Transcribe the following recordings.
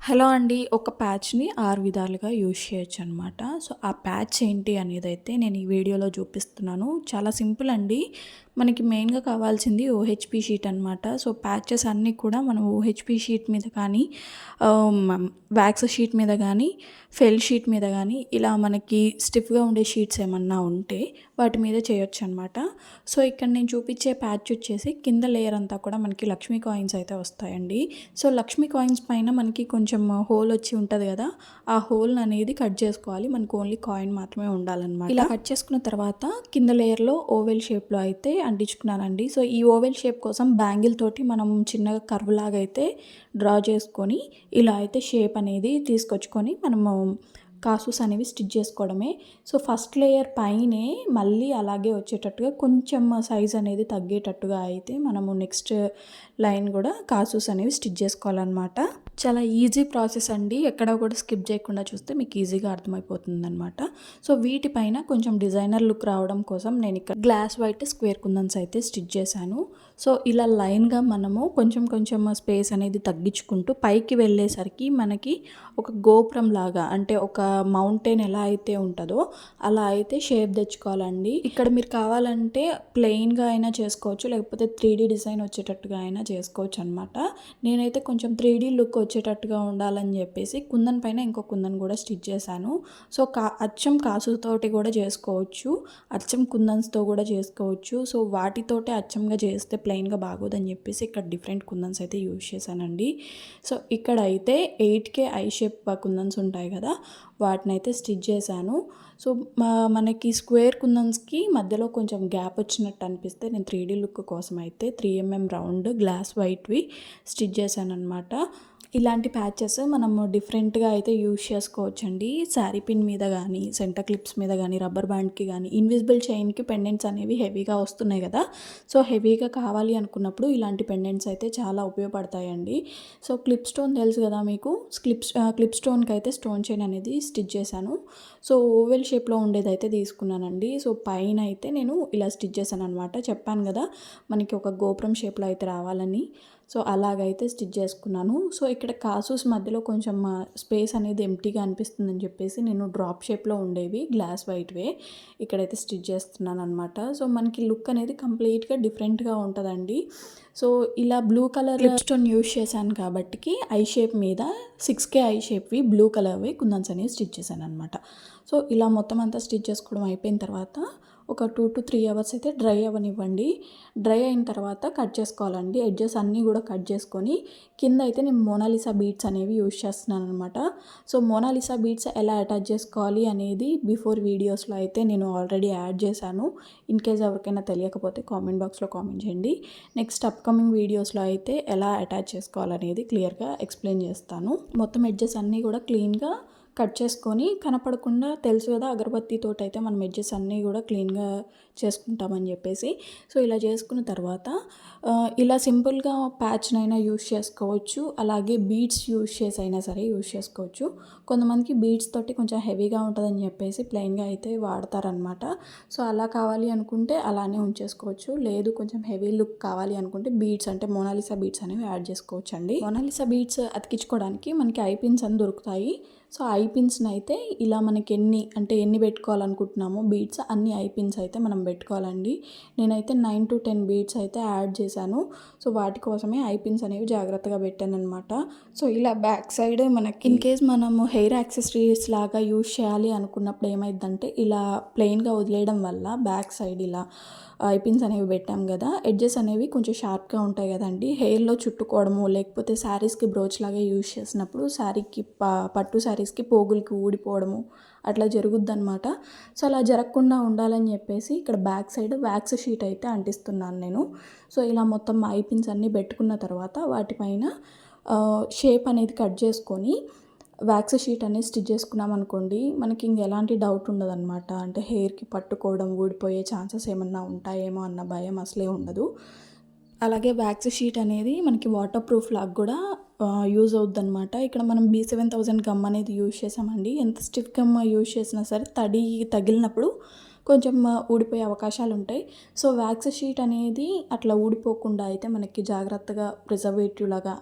Hello అండి. ఒక ప్యాచ్‌ని 6 విధాలుగా యూజ్ చేయొచ్చనమాట. సో, ఆ ప్యాచ్ ఏంటి అనేదైతే నేను ఈ వీడియోలో చూపిస్తున్నాను. చాలా సింపుల్ అండి. మనకి మెయిన్‌గా కావాల్సింది ఓహెచ్‌పీ షీట్ అనమాట. సో, ప్యాచెస్ అన్నీ కూడా మనం ఓహెచ్‌పీ షీట్ మీద కానీ, వాక్స్ షీట్ మీద గానీ, ఫెల్ షీట్ మీద గానీ, ఇలా మనకి స్టిఫ్‌గా ఉండే షీట్స్ ఏమన్నా ఉంటే వాటి మీద చేయొచ్చనమాట. సో, ఇక్కడ నేను చూపించే ప్యాచ్ వచ్చేసి కింద లేయర్ అంతా కూడా మనకి లక్ష్మీ కాయిన్స్ అయితే వస్తాయండి. సో, లక్ష్మీ కాయిన్స్ పైన మనకి కొంచెం హోల్ వచ్చి ఉంటది గదా! ఆ హోల్ అనేది కట్ చేసుకోవాలి. మనకు ఓన్లీ కాయిన్ మాత్రమే ఉండాలనమాట. ఇలా కట్ చేసుకున్న తర్వాత కింద లేయర్‌లో ఓవెల్ షేప్‌లో అయితే అంటించుకున్నానండి. సో, ఈ ఓవెల్ షేప్ కోసం బ్యాంగిల్ తోటి మనం చిన్నగా కర్వ్ లాగా అయితే డ్రా చేసుకొని ఇలా అయితే షేప్ అనేది తీసుకొచ్చుకొని మనము కాసుస్ అనేవి స్టిచ్ చేసుకోవడమే. సో, ఫస్ట్ లేయర్ పైనే మళ్ళీ అలాగే వచ్చేటట్టుగా కొంచెం సైజ్ అనేది తగ్గేటట్టుగా అయితే మనము నెక్స్ట్ లైన్ కూడా కాసుస్ అనేవి స్టిచ్ చేసుకోవాలన్నమాట. చాలా ఈజీ ప్రాసెస్ అండి. ఎక్కడ కూడా స్కిప్ చేయకుండా చూస్తే మీకు ఈజీగా అర్థమైపోతుందనమాట. సో, వీటిపైన కొంచెం డిజైనర్ లుక్ రావడం కోసం నేను ఇక్కడ గ్లాస్ వైట్ స్క్వేర్ కుందన్స్ అయితే స్టిచ్ చేశాను. సో, ఇలా లైన్‌గా మనము కొంచెం కొంచెం స్పేస్ అనేది తగ్గించుకుంటూ పైకి వెళ్ళేసరికి మనకి ఒక గోపురం లాగా, అంటే ఒక మౌంటైన్ ఎలా అయితే ఉంటుందో అలా అయితే షేప్ తెచ్చుకోవాలండి. ఇక్కడ మీరు కావాలంటే ప్లెయిన్‌గా అయినా చేసుకోవచ్చు, లేకపోతే 3D డిజైన్ వచ్చేటట్టుగా అయినా చేసుకోవచ్చు అనమాట. నేనైతే కొంచెం 3D లుక్ వచ్చేటట్టుగా ఉండాలని చెప్పేసి కుందన్ పైన ఇంకో కుందన్ కూడా స్టిచ్ చేశాను. సో, అచ్చం కాసుతోటి కూడా చేసుకోవచ్చు, అచ్చం కుందన్స్తో కూడా చేసుకోవచ్చు. సో, వాటితోటే అచ్చంగా చేస్తే ప్లెయిన్గా బాగోదని చెప్పేసి ఇక్కడ డిఫరెంట్ కుందన్స్ అయితే యూజ్ చేశానండి. సో, ఇక్కడ అయితే 8K ఐ షేప్ కుందన్స్ ఉంటాయి కదా, వాటినైతే స్టిచ్ చేశాను. సో, మనకి స్క్వేర్ కుందన్స్కి మధ్యలో కొంచెం గ్యాప్ వచ్చినట్టు అనిపిస్తే నేను 3D లుక్ కోసం అయితే 3mm రౌండ్ గ్లాస్ వైట్వి స్టిచ్ చేశాను అనమాట. ఇలాంటి ప్యాచెస్ మనము డిఫరెంట్గా అయితే యూజ్ చేసుకోవచ్చండి. శారీ పిన్ మీద కానీ, సెంటర్ క్లిప్స్ మీద కానీ, రబ్బర్ బ్యాండ్కి కానీ, ఇన్విజిబుల్ చైన్కి పెండెంట్స్ అనేవి హెవీగా వస్తున్నాయి కదా. సో, హెవీగా కావాలి అనుకున్నప్పుడు ఇలాంటి పెండెంట్స్ అయితే చాలా ఉపయోగపడతాయండి. సో, క్లిప్ స్టోన్ తెలుసు కదా మీకు. క్లిప్ స్టోన్కి అయితే స్టోన్ చైన్ అనేది స్టిచ్ చేశాను. సో, ఓవెల్ షేప్లో ఉండేదైతే తీసుకున్నానండి. సో, పైన అయితే నేను ఇలా స్టిచ్ చేశాను అనమాట. చెప్పాను కదా మనకి ఒక గోపురం షేప్లో అయితే రావాలని. సో, అలాగైతే స్టిచ్ చేసుకున్నాను. సో, ఇక్కడ కాసుస్ మధ్యలో కొంచెం స్పేస్ అనేది ఎంప్టీగా అనిపిస్తుందని చెప్పేసి నేను డ్రాప్ షేప్లో ఉండేవి గ్లాస్ వైట్వే ఇక్కడైతే స్టిచ్ చేస్తున్నాను అనమాట. సో, మనకి లుక్ అనేది కంప్లీట్గా డిఫరెంట్గా ఉంటుందండి. సో, ఇలా blue colour clip stone use చేశాను కాబట్టి ఐ షేప్ మీద 6K ఐ షేప్వి బ్లూ కలర్వి కుందన్స్ అనేవి స్టిచ్ చేశాను అనమాట. సో, ఇలా మొత్తం అంతా స్టిచ్ చేసుకోవడం అయిపోయిన తర్వాత ఒక 2 to 3 అవర్స్ అయితే డ్రై అవ్వనివ్వండి. డ్రై అయిన తర్వాత కట్ చేసుకోవాలండి. ఎడ్జెస్ అన్నీ కూడా కట్ చేసుకొని కింద అయితే నేను మోనాలిసా బీడ్స్ అనేవి యూజ్ చేస్తున్నాను అనమాట. సో, మోనాలిసా బీడ్స్ ఎలా అటాచ్ చేసుకోవాలి అనేది బిఫోర్ వీడియోస్లో అయితే నేను ఆల్రెడీ యాడ్ చేశాను. ఇన్ కేస్ ఎవరికైనా తెలియకపోతే కామెంట్ బాక్స్లో కామెంట్ చేయండి. నెక్స్ట్ అప్కమింగ్ వీడియోస్లో అయితే ఎలా అటాచ్ చేసుకోవాలనేది క్లియర్గా ఎక్స్ప్లెయిన్ చేస్తాను. మొత్తం ఎడ్జెస్ అన్నీ కూడా క్లీన్గా కట్ చేసుకొని కనపడకుండా, తెలుసు కదా అగరబత్తితోటి అయితే మనం ఎడ్జెస్ అన్నీ కూడా క్లీన్గా చేసుకుంటామని చెప్పేసి. సో, ఇలా చేసుకున్న తర్వాత ఇలా సింపుల్గా ప్యాచ్నైనా యూజ్ చేసుకోవచ్చు, అలాగే బీడ్స్ యూజ్ చేసి అయినా సరే యూజ్ చేసుకోవచ్చు. కొంతమందికి బీడ్స్ తోటి కొంచెం హెవీగా ఉంటుందని చెప్పేసి ప్లెయిన్గా అయితే వాడతారనమాట. సో, అలా కావాలి అనుకుంటే అలానే ఉంచేసుకోవచ్చు. లేదు కొంచెం హెవీ లుక్ కావాలి అనుకుంటే బీడ్స్, అంటే మోనాలిసా బీడ్స్ అనేవి యాడ్ చేసుకోవచ్చు అండి. మోనాలిసా బీడ్స్ అతికించుకోవడానికి మనకి ఐ పిన్స్ అని దొరుకుతాయి. సో, ఐ పిన్స్ని అయితే ఇలా మనకి ఎన్ని పెట్టుకోవాలనుకుంటున్నామో బీడ్స్ అన్ని ఐ పిన్స్ అయితే మనం పెట్టుకోవాలండి. నేనైతే 9 to 10 బీడ్స్ అయితే యాడ్ చేశాను. సో, వాటి కోసమే ఐ పిన్స్ అనేవి జాగ్రత్తగా పెట్టాను అనమాట. సో, ఇలా బ్యాక్ సైడ్ మనకి ఇన్ కేస్ మనము హెయిర్ యాక్సెసరీస్ లాగా యూజ్ చేయాలి అనుకున్నప్పుడు ఏమైందంటే ఇలా ప్లెయిన్గా వదిలేయడం వల్ల బ్యాక్ సైడ్ ఇలా ఐ పిన్స్ అనేవి పెట్టాం కదా, ఎడ్జెస్ అనేవి కొంచెం షార్ప్గా ఉంటాయి కదండి. హెయిర్లో చుట్టుకోవడము, లేకపోతే శారీస్కి బ్రోచ్ లాగా యూజ్ చేసినప్పుడు శారీకి పట్టు శారీస్కి పోగులకి ఊడిపోవడము అట్లా జరుగుద్దనమాట. సో, అలా జరగకుండా ఉండాలని చెప్పేసి ఇక్కడ బ్యాక్ సైడ్ వ్యాక్స్ షీట్ అయితే అంటిస్తున్నాను నేను. సో, ఇలా మొత్తం ఐ పిన్స్ అన్నీ పెట్టుకున్న తర్వాత వాటిపైన షేప్ అనేది కట్ చేసుకొని వ్యాక్స్ షీట్ అనేది స్టిచ్ చేసుకున్నాం అనుకోండి, మనకి ఎలాంటి డౌట్ ఉండదన్నమాట. అంటే హెయిర్కి పట్టుకోవడం, ఊడిపోయే ఛాన్సెస్ ఏమన్నా ఉంటాయేమో అన్న భయం అసలే ఉండదు. అలాగే వ్యాక్స్ షీట్ అనేది మనకి వాటర్ ప్రూఫ్ లాగా కూడా యూజ్ అవుద్దనమాట. ఇక్కడ మనం B7000 గమ్ అనేది యూజ్ చేసామండి. ఎంత స్టిఫ్ గమ్ యూజ్ చేసినా సరే తడి తగిలినప్పుడు కొంచెం ఊడిపోయే అవకాశాలు ఉంటాయి. సో వ్యాక్స్ షీట్ అనేది అట్లా ఊడిపోకుండా అయితే మనకి జాగ్రత్తగా ప్రిజర్వేటివ్ లాగా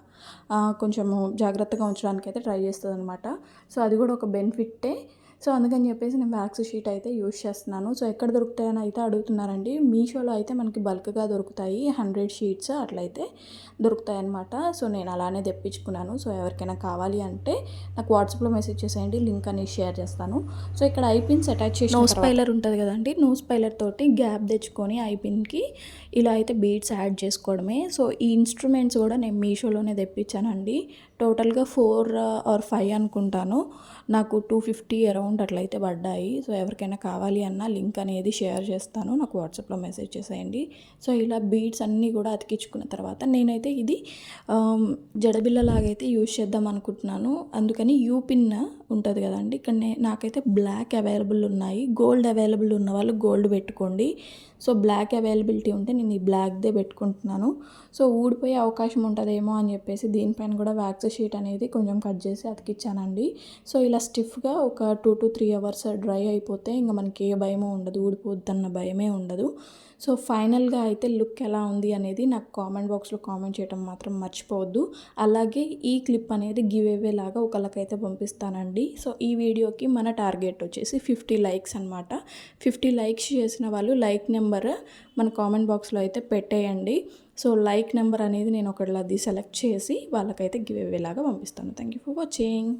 కొంచెము జాగ్రత్తగా ఉంచడానికి అయితే ట్రై చేస్తుందనమాట. సో అది కూడా ఒక బెనిఫిట్టే. సో అందుకని చెప్పేసి నేను వ్యాక్స్ షీట్ అయితే యూజ్ చేస్తున్నాను. సో ఎక్కడ దొరుకుతాయని అయితే అడుగుతున్నారండి. మీషోలో అయితే మనకి బల్క్గా దొరుకుతాయి, 100 షీట్స్ అట్లయితే దొరుకుతాయి అన్నమాట. సో నేను అలానే తెప్పించుకున్నాను. సో ఎవరికైనా కావాలి అంటే నాకు వాట్సాప్లో మెసేజ్ చేసేయండి, లింక్ అనేది షేర్ చేస్తాను. సో ఇక్కడ ఐపిన్స్ అటాచ్ చేసిన నోస్ పైలర్ ఉంటుంది కదండి, నోస్ పైలర్ తోటి గ్యాప్ తెచ్చుకొని ఐపిన్కి ఇలా అయితే బీడ్స్ యాడ్ చేసుకోవడమే. సో ఈ ఇన్స్ట్రుమెంట్స్ కూడా నేను మీషోలోనే తెప్పించానండి. టోటల్గా 4 or 5 అనుకుంటాను. నాకు 250 అరౌండ్ అట్లయితే పడ్డాయి. సో ఎవరికైనా కావాలి అన్న లింక్ అనేది షేర్ చేస్తాను, నాకు వాట్సాప్లో మెసేజ్ చేసేయండి. సో ఇలా బీడ్స్ అన్నీ కూడా అతికించుకున్న తర్వాత నేనైతే ఇది జడబిల్లలాగైతే యూజ్ చేద్దాం అనుకుంటున్నాను. అందుకని యూపిన్ ఉంటుంది కదండి, ఇక్కడ నాకైతే బ్లాక్ అవైలబుల్ ఉన్నాయి. గోల్డ్ అవైలబుల్ ఉన్న వాళ్ళు గోల్డ్ పెట్టుకోండి. సో బ్లాక్ అవైలబిలిటీ ఉంటే నేను ఈ బ్లాక్దే పెట్టుకుంటున్నాను. సో ఊడిపోయే అవకాశం ఉంటుందేమో అని చెప్పేసి దీనిపైన కూడా వ్యాక్స్ షీట్ అనేది కొంచెం కట్ చేసి అతికిచ్చానండి. సో ఇలా స్టిఫ్గా ఒక 2 to 3 అవర్స్ డ్రై అయిపోతే ఇంకా మనకి ఏ భయమో ఉండదు, ఊడిపోద్దన్న భయమే ఉండదు. సో ఫైనల్గా అయితే లుక్ ఎలా ఉంది అనేది నాకు కామెంట్ బాక్స్లో కామెంట్ చేయడం మాత్రం మర్చిపోవద్దు. అలాగే ఈ క్లిప్ అనేది గివ్ అవే లాగా ఒకళ్ళకైతే పంపిస్తానండి. సో ఈ వీడియోకి మన టార్గెట్ వచ్చేసి 50 లైక్స్ అనమాట. 50 లైక్స్ చేసిన వాళ్ళు లైక్ నెంబర్ మన కామెంట్ బాక్స్లో అయితే పెట్టేయండి. సో లైక్ నెంబర్ అనేది నేను ఒకళ్ళది సెలెక్ట్ చేసి వాళ్ళకైతే గివ్ అవే లాగా పంపిస్తాను. Thank you for watching.